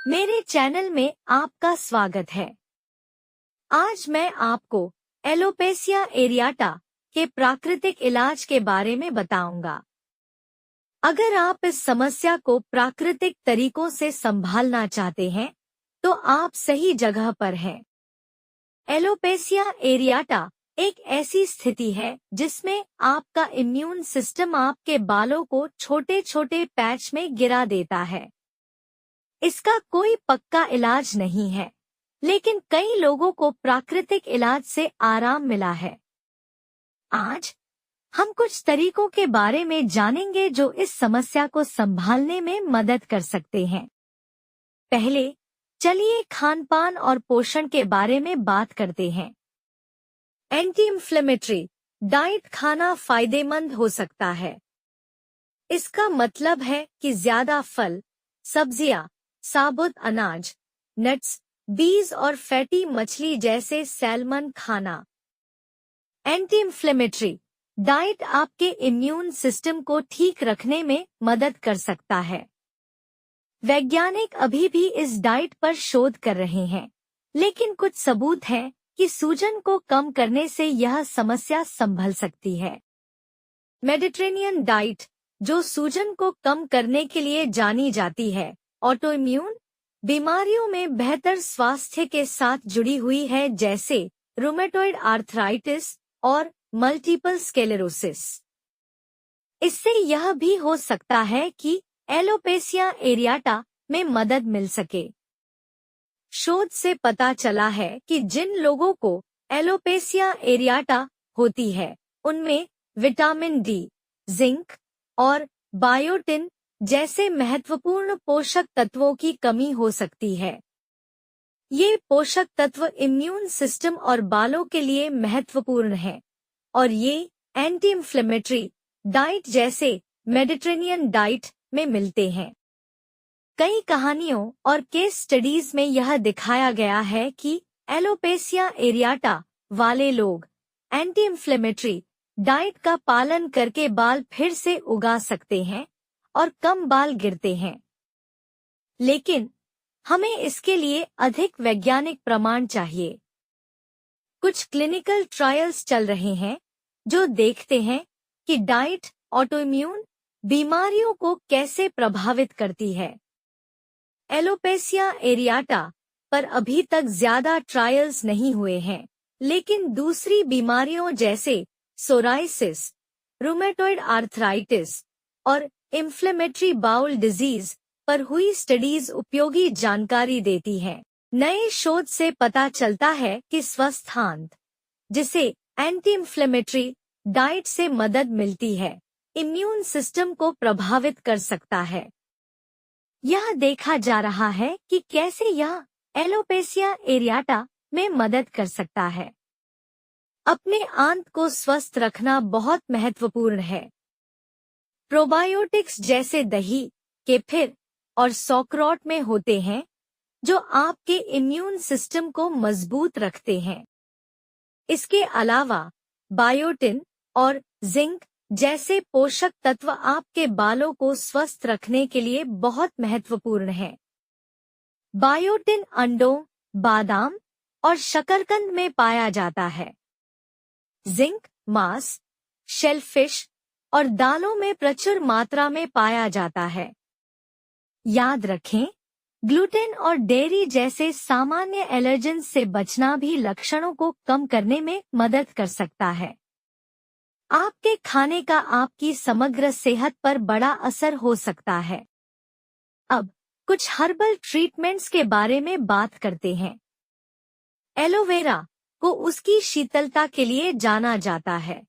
मेरे चैनल में आपका स्वागत है। आज मैं आपको एलोपेसिया एरियाटा के प्राकृतिक इलाज के बारे में बताऊंगा। अगर आप इस समस्या को प्राकृतिक तरीकों से संभालना चाहते हैं, तो आप सही जगह पर हैं। एलोपेसिया एरियाटा एक ऐसी स्थिति है जिसमें आपका इम्यून सिस्टम आपके बालों को छोटे छोटे पैच में गिरा देता है। इसका कोई पक्का इलाज नहीं है, लेकिन कई लोगों को प्राकृतिक इलाज से आराम मिला है। आज हम कुछ तरीकों के बारे में जानेंगे जो इस समस्या को संभालने में मदद कर सकते हैं। पहले चलिए खानपान और पोषण के बारे में बात करते हैं। एंटी इन्फ्लेमेटरी डाइट खाना फायदेमंद हो सकता है। इसका मतलब है कि ज्यादा फल, सब्जियां, साबुत अनाज, नट्स, बीज और फैटी मछली जैसे सैल्मन खाना। एंटी इन्फ्लेमेटरी डाइट आपके इम्यून सिस्टम को ठीक रखने में मदद कर सकता है। वैज्ञानिक अभी भी इस डाइट पर शोध कर रहे हैं, लेकिन कुछ सबूत हैं कि सूजन को कम करने से यह समस्या संभल सकती है। मेडिटेरेनियन डाइट, जो सूजन को कम करने के लिए जानी जाती है, ऑटो इम्यून बीमारियों में बेहतर स्वास्थ्य के साथ जुड़ी हुई है, जैसे रूमेटॉइड आर्थराइटिस और मल्टीपल स्क्लेरोसिस। इससे यह भी हो सकता है कि एलोपेसिया एरियाटा में मदद मिल सके। शोध से पता चला है कि जिन लोगों को एलोपेसिया एरियाटा होती है, उनमें विटामिन डी, जिंक और बायोटिन जैसे महत्वपूर्ण पोषक तत्वों की कमी हो सकती है। ये पोषक तत्व इम्यून सिस्टम और बालों के लिए महत्वपूर्ण हैं, और ये एंटी इन्फ्लेमेटरी डाइट जैसे मेडिटेरेनियन डाइट में मिलते हैं। कई कहानियों और केस स्टडीज में यह दिखाया गया है कि एलोपेसिया एरियाटा वाले लोग एंटी इन्फ्लेमेटरी डाइट का पालन करके बाल फिर से उगा सकते हैं और कम बाल गिरते हैं। लेकिन हमें इसके लिए अधिक वैज्ञानिक प्रमाण चाहिए। कुछ क्लिनिकल ट्रायल्स चल रहे हैं जो देखते हैं कि डाइट ऑटोइम्यून बीमारियों को कैसे प्रभावित करती है। एलोपेसिया एरियाटा पर अभी तक ज्यादा ट्रायल्स नहीं हुए हैं, लेकिन दूसरी बीमारियों जैसे सोराइसिस, रूमेटॉइड आर्थराइटिस और इन्फ्लेमेटरी बाउल डिजीज पर हुई स्टडीज उपयोगी जानकारी देती हैं। नए शोध से पता चलता है कि स्वस्थ आंत, जिसे एंटी इन्फ्लेमेटरी डाइट से मदद मिलती है, इम्यून सिस्टम को प्रभावित कर सकता है। यह देखा जा रहा है कि कैसे यह एलोपेसिया एरियाटा में मदद कर सकता है। अपने आंत को स्वस्थ रखना बहुत महत्वपूर्ण है। प्रोबायोटिक्स जैसे दही, केफिर और सौकरॉट में होते हैं, जो आपके इम्यून सिस्टम को मजबूत रखते हैं। इसके अलावा बायोटिन और जिंक जैसे पोषक तत्व आपके बालों को स्वस्थ रखने के लिए बहुत महत्वपूर्ण हैं। बायोटिन अंडों, बादाम और शकरकंद में पाया जाता है। जिंक मांस, शेलफिश और दालों में प्रचुर मात्रा में पाया जाता है। याद रखें, ग्लूटेन और डेयरी जैसे सामान्य एलर्जेन से बचना भी लक्षणों को कम करने में मदद कर सकता है। आपके खाने का आपकी समग्र सेहत पर बड़ा असर हो सकता है। अब कुछ हर्बल ट्रीटमेंट्स के बारे में बात करते हैं। एलोवेरा को उसकी शीतलता के लिए जाना जाता है।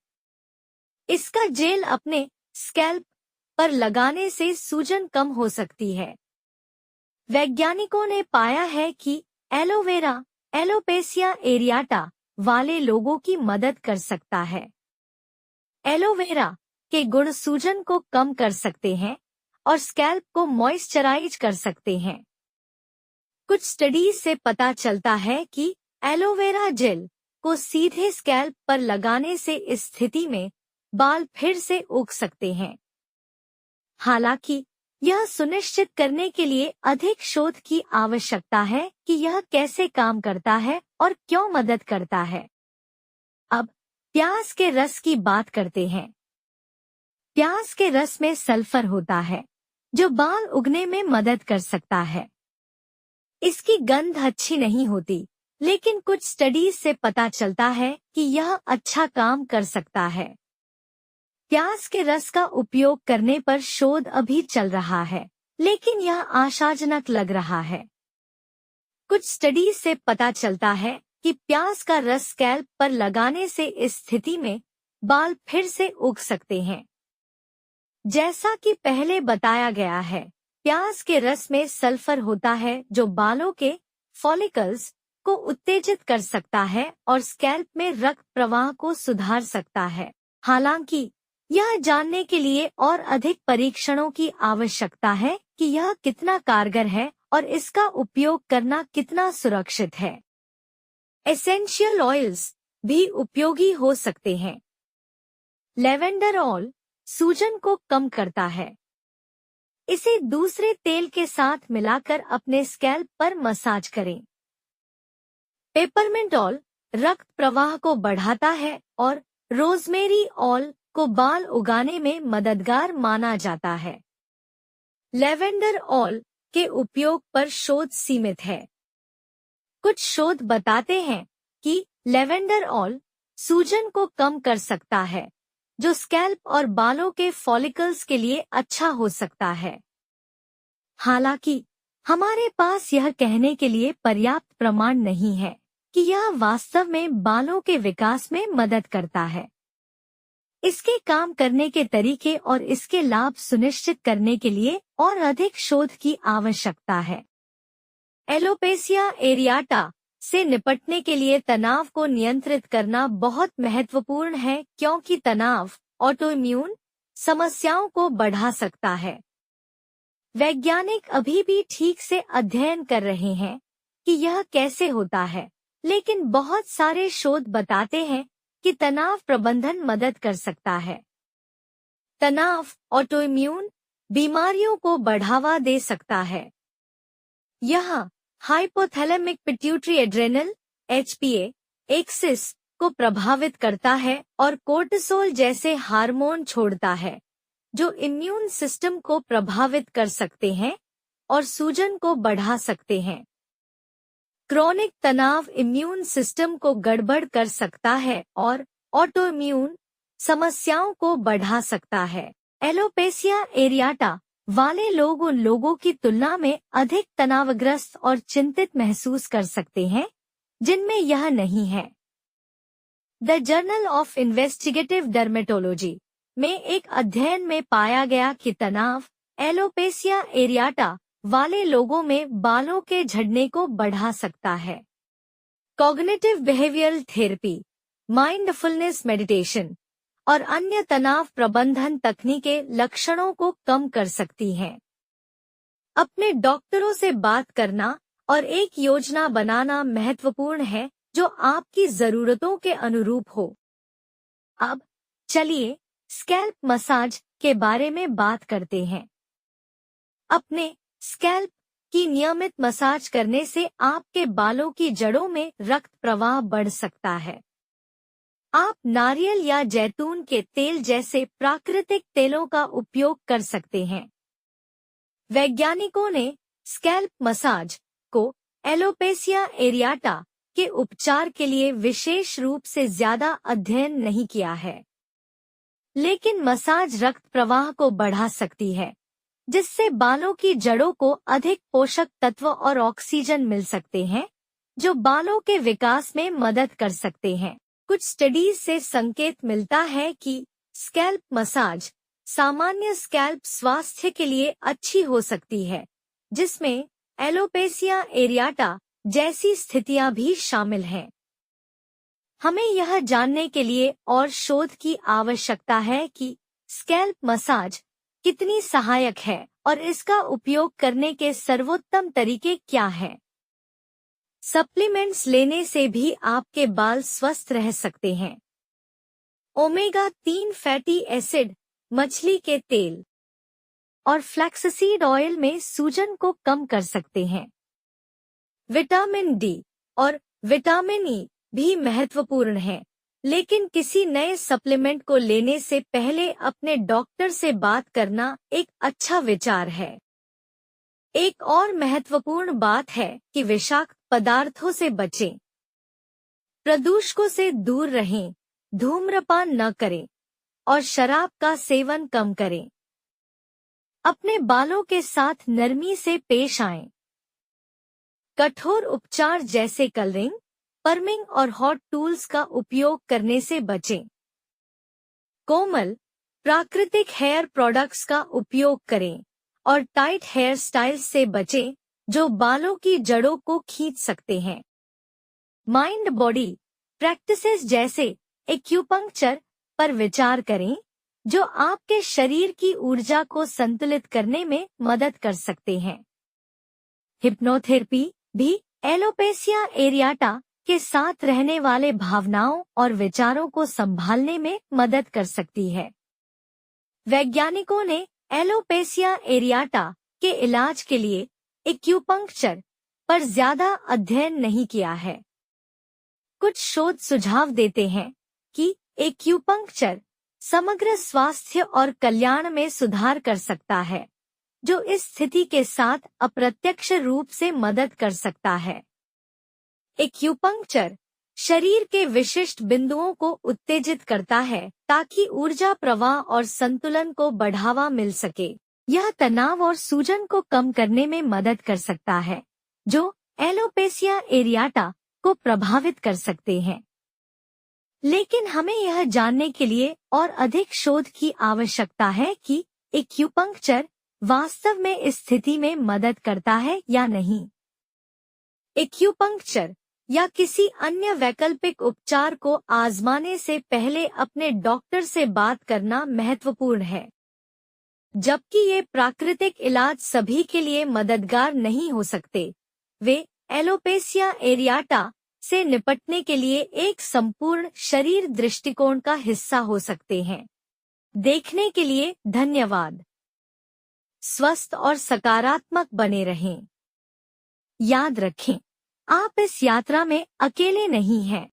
इसका जेल अपने स्कैल्प पर लगाने से सूजन कम हो सकती है। वैज्ञानिकों ने पाया है कि एलोवेरा एलोपेसिया एरियाटा वाले लोगों की मदद कर सकता है। एलोवेरा के गुण सूजन को कम कर सकते हैं और स्कैल्प को मॉइस्चराइज कर सकते हैं। कुछ स्टडीज से पता चलता है कि एलोवेरा जेल को सीधे स्कैल्प पर लगाने से इस स्थिति में बाल फिर से उग सकते हैं। हालांकि यह सुनिश्चित करने के लिए अधिक शोध की आवश्यकता है कि यह कैसे काम करता है और क्यों मदद करता है। अब प्याज के रस की बात करते हैं। प्याज के रस में सल्फर होता है जो बाल उगने में मदद कर सकता है। इसकी गंध अच्छी नहीं होती, लेकिन कुछ स्टडीज से पता चलता है कि यह अच्छा काम कर सकता है। प्याज के रस का उपयोग करने पर शोध अभी चल रहा है, लेकिन यह आशाजनक लग रहा है। कुछ स्टडीज से पता चलता है कि प्याज का रस स्कैल्प पर लगाने से इस स्थिति में बाल फिर से उग सकते हैं। जैसा कि पहले बताया गया है, प्याज के रस में सल्फर होता है जो बालों के फॉलिकल्स को उत्तेजित कर सकता है और स्कैल्प में रक्त प्रवाह को सुधार सकता है। हालांकि यह जानने के लिए और अधिक परीक्षणों की आवश्यकता है कि यह कितना कारगर है और इसका उपयोग करना कितना सुरक्षित है। एसेंशियल ऑयल्स भी उपयोगी हो सकते हैं। लेवेंडर ऑयल सूजन को कम करता है। इसे दूसरे तेल के साथ मिलाकर अपने स्कैल्प पर मसाज करें। पेपरमिंट ऑयल रक्त प्रवाह को बढ़ाता है और रोजमेरी ऑयल को बाल उगाने में मददगार माना जाता है। लेवेंडर ऑयल के उपयोग पर शोध सीमित है। कुछ शोध बताते हैं कि लेवेंडर ऑयल सूजन को कम कर सकता है, जो स्कैल्प और बालों के फॉलिकल्स के लिए अच्छा हो सकता है। हालांकि हमारे पास यह कहने के लिए पर्याप्त प्रमाण नहीं है कि यह वास्तव में बालों के विकास में मदद करता है। इसके काम करने के तरीके और इसके लाभ सुनिश्चित करने के लिए और अधिक शोध की आवश्यकता है। एलोपेसिया एरियाटा से निपटने के लिए तनाव को नियंत्रित करना बहुत महत्वपूर्ण है, क्योंकि तनाव ऑटोइम्यून समस्याओं को बढ़ा सकता है। वैज्ञानिक अभी भी ठीक से अध्ययन कर रहे हैं कि यह कैसे होता है, लेकिन बहुत सारे शोध बताते हैं कि तनाव प्रबंधन मदद कर सकता है। तनाव ऑटोइम्यून बीमारियों को बढ़ावा दे सकता है। यह hypothalamic pituitary adrenal HPA axis को प्रभावित करता है और कोर्टिसोल जैसे हार्मोन छोड़ता है, जो इम्यून सिस्टम को प्रभावित कर सकते हैं और सूजन को बढ़ा सकते हैं। क्रोनिक तनाव इम्यून सिस्टम को गड़बड़ कर सकता है और ऑटोइम्यून समस्याओं को बढ़ा सकता है। एलोपेसिया एरियाटा वाले लोग उन लोगों की तुलना में अधिक तनावग्रस्त और चिंतित महसूस कर सकते हैं जिनमें यह नहीं है। The journal of investigative dermatology में एक अध्ययन में पाया गया कि तनाव एलोपेसिया एरियाटा वाले लोगों में बालों के झड़ने को बढ़ा सकता है। Cognitive behavioural therapy, mindfulness meditation और अन्य तनाव प्रबंधन तकनीकें लक्षणों को कम कर सकती हैं। अपने डॉक्टरों से बात करना और एक योजना बनाना महत्वपूर्ण है जो आपकी जरूरतों के अनुरूप हो। अब चलिए स्कैल्प मसाज के बारे में बात करते हैं। अपने स्कैल्प की नियमित मसाज करने से आपके बालों की जड़ों में रक्त प्रवाह बढ़ सकता है। आप नारियल या जैतून के तेल जैसे प्राकृतिक तेलों का उपयोग कर सकते हैं। वैज्ञानिकों ने स्कैल्प मसाज को एलोपेसिया एरियाटा के उपचार के लिए विशेष रूप से ज्यादा अध्ययन नहीं किया है, लेकिन मसाज रक्त प्रवाह को बढ़ा सकती है, जिससे बालों की जड़ों को अधिक पोषक तत्व और ऑक्सीजन मिल सकते हैं, जो बालों के विकास में मदद कर सकते हैं। कुछ स्टडीज से संकेत मिलता है कि स्कैल्प मसाज सामान्य स्कैल्प स्वास्थ्य के लिए अच्छी हो सकती है, जिसमें एलोपेसिया एरियाटा जैसी स्थितियां भी शामिल हैं। हमें यह जानने के लिए और शोध की आवश्यकता है कि स्कैल्प मसाज कितनी सहायक है और इसका उपयोग करने के सर्वोत्तम तरीके क्या हैं। सप्लीमेंट्स लेने से भी आपके बाल स्वस्थ रह सकते हैं। ओमेगा 3 फैटी एसिड, मछली के तेल और फ्लैक्ससीड ऑयल में सूजन को कम कर सकते हैं। विटामिन डी और विटामिन ई भी महत्वपूर्ण है, लेकिन किसी नए सप्लीमेंट को लेने से पहले अपने डॉक्टर से बात करना एक अच्छा विचार है। एक और महत्वपूर्ण बात है कि विषाक्त पदार्थों से बचें। प्रदूषकों से दूर रहें, धूम्रपान न करें और शराब का सेवन कम करें। अपने बालों के साथ नरमी से पेश आएं। कठोर उपचार जैसे कलरिंग, पर्मिंग और हॉट टूल्स का उपयोग करने से बचें। कोमल, प्राकृतिक हेयर प्रोडक्ट्स का उपयोग करें और टाइट हेयर स्टाइल्स से बचें जो बालों की जड़ों को खींच सकते हैं। माइंड बॉडी प्रैक्टिसेस जैसे एक्यूपंक्चर पर विचार करें, जो आपके शरीर की ऊर्जा को संतुलित करने में मदद कर सकते हैं। हिप्नोथेरेपी भी एलोपेसिया एरियाटा के साथ रहने वाले भावनाओं और विचारों को संभालने में मदद कर सकती है। वैज्ञानिकों ने एलोपेसिया एरियाटा के इलाज के लिए एक्यूपंक्चर पर ज्यादा अध्ययन नहीं किया है। कुछ शोध सुझाव देते हैं कि एक्यूपंक्चर समग्र स्वास्थ्य और कल्याण में सुधार कर सकता है, जो इस स्थिति के साथ अप्रत्यक्ष रूप से मदद कर सकता है। एक्यूपंक्चर शरीर के विशिष्ट बिंदुओं को उत्तेजित करता है ताकि ऊर्जा प्रवाह और संतुलन को बढ़ावा मिल सके। यह तनाव और सूजन को कम करने में मदद कर सकता है, जो एलोपेसिया एरियाटा को प्रभावित कर सकते हैं। लेकिन हमें यह जानने के लिए और अधिक शोध की आवश्यकता है कि एक्यूपंक्चर वास्तव में इस स्थिति में मदद करता है या नहीं। एक्यूपंक्चर या किसी अन्य वैकल्पिक उपचार को आजमाने से पहले अपने डॉक्टर से बात करना महत्वपूर्ण है। जबकि ये प्राकृतिक इलाज सभी के लिए मददगार नहीं हो सकते, वे एलोपेसिया एरियाटा से निपटने के लिए एक संपूर्ण शरीर दृष्टिकोण का हिस्सा हो सकते हैं। देखने के लिए धन्यवाद। स्वस्थ और सकारात्मक बने रहें। याद रखें, आप इस यात्रा में अकेले नहीं हैं।